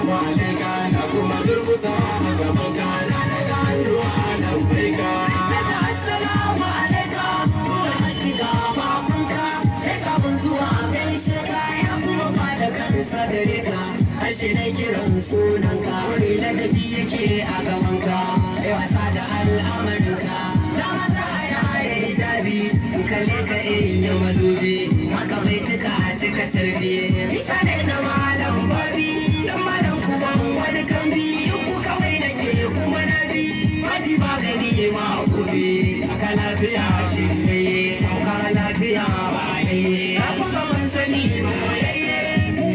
assalamu alaika na kuma durkusa a gaban ka na daga hannuwa nan bai ka assalamu alaika ruwan hakika babanka ya sabon zuwa gaishe ka ya kuma bada kansa gare ka ashe na kiran sunanka wani ladabi yake a gabanka ya wasa da al'amarinka da maza a yaya hijabi kalle ka in yi madubi maka bai tuka cika tarbiye isa ne na malam babi dan malam kuma wani kambi ku kawai nake kuma na bi maji ba gani ma gobe aka lafiya shi ne sauka lafiya ba yayi na kuka ban sani ba yayye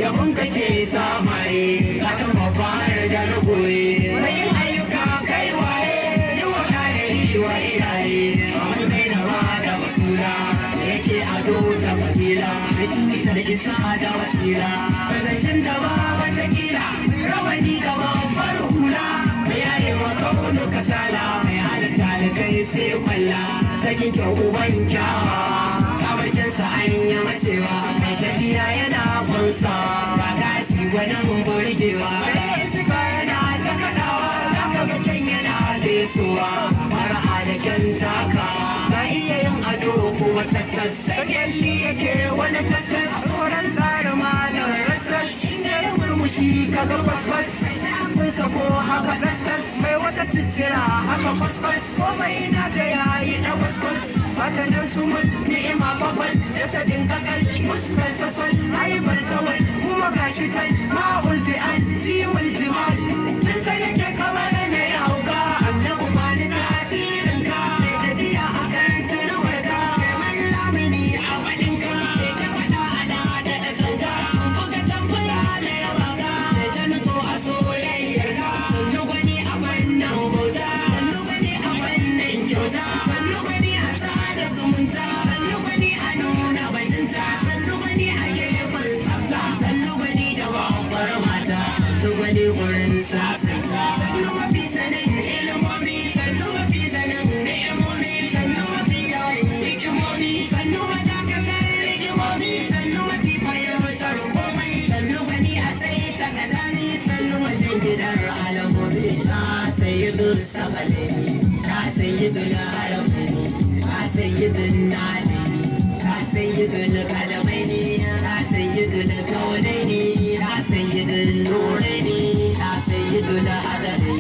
yabon kake samaye ka ta mabar da na goye mai ayyuka kai waye yi wa kayayi wa iyaye amma zai da ma da batula yake ado da fadila mai cutar isa da wasila zancen da ba watakila rawani da babbar hula mai yaye maka wani kasala mai hada talikai sai kwalla sakin kyau uban kyawa kabarkinsa an yi macewa mai tafiya yana kunsa ba gashi gwanin burgewa mai suka yana ta kaɗawa za ka ga kyan yana fesuwa mara da kyan takawa ba iya yin ado kuma tastas kyalli yake wani tastas sauran tsari malam rasas inda ya murmushi kaga fasfas kunsa ko haka dastas mai wata ciccira haka fasfas komai na ta yayi na fasfas fatanin su mun ni'ima babal jasadin kakal musfar sasal haibar sawal kuma gashi tal ma'ul fi'al jimul jimal tun sai nake kamar na yi hauka annabu ba ni tasirin ka mai tafiya a karantar warka mai lamini a faɗinka mai ta faɗa hada da ɗasanka buga tambura na yawa ka mai ta nutso a soyayyar ka sannu gwani a fannin bauta sannu gwani a fannin kyauta sannu gwani a sada zumunta sannu gwani a nuna bajinta sannu gwani a gefen tsafta sannu gwani da babbar mata sannu gwani wurin sasanta sannu mafi sanin ilimomi sannu mafi sanin ni'imomi sannu mafi yawan hikimomi sannu madakatar rigimomi sannu mafi fahimtar komai sannu gwani a sai ta kazani sannu wajen gidan alamomi na sayyidun sakale na sayyidun alamani na sayyidun nali na sayyidun kadamaini na sayyidun kaunaini na sayyidun nuraini na sayyidun hadari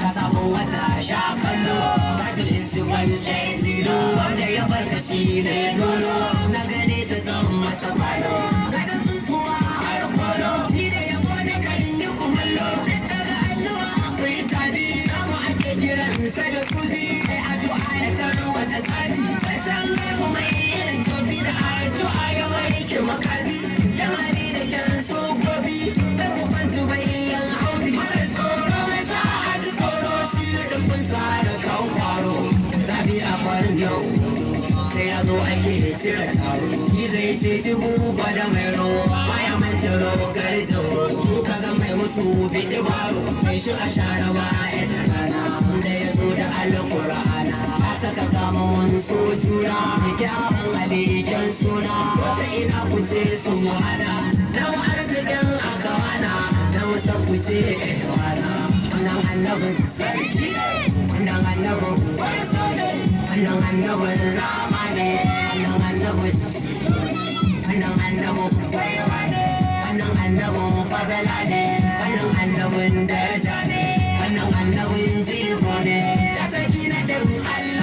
ka samu wata sha kallo tajul insiwal ɗaya tilo wanda ya barka shi ne dolo na gane sa zan masa falo gadon tsuntsuwa har kolo ni da yabo na kan yi kumallo daga annuwa akwai tabi kama ake kiransa da sufi da addu'a ya taro wata tsari can gaibu mai irin tofi da addu'a ya warke makabi yamani da kyan sofofi da kufantu bayan haufi mara tsoro mai sa a ji tsoro shi dukkan sa da kan kwaro zabi a kwallo da ya zo ake cire taro shi zai ce jibu ba da mai rowa baya manta rogar jauro kaga mai musu fiɗi baro mai shi a share ba ya rana da ya zo da alƙur'ana a saka kama wani so juna da kyawun alikin suna wata ina kuce su muhana na arzikin akawana na musa kuce ewana wannan annabin sarki ne wannan annabin wani so ne wannan annabin rama ne wannan annabin wannan annabin baiwa ne wannan annabin fadala ne wannan annabin daraja ne wannan annabin jigo ne da sarki na ɗin Allah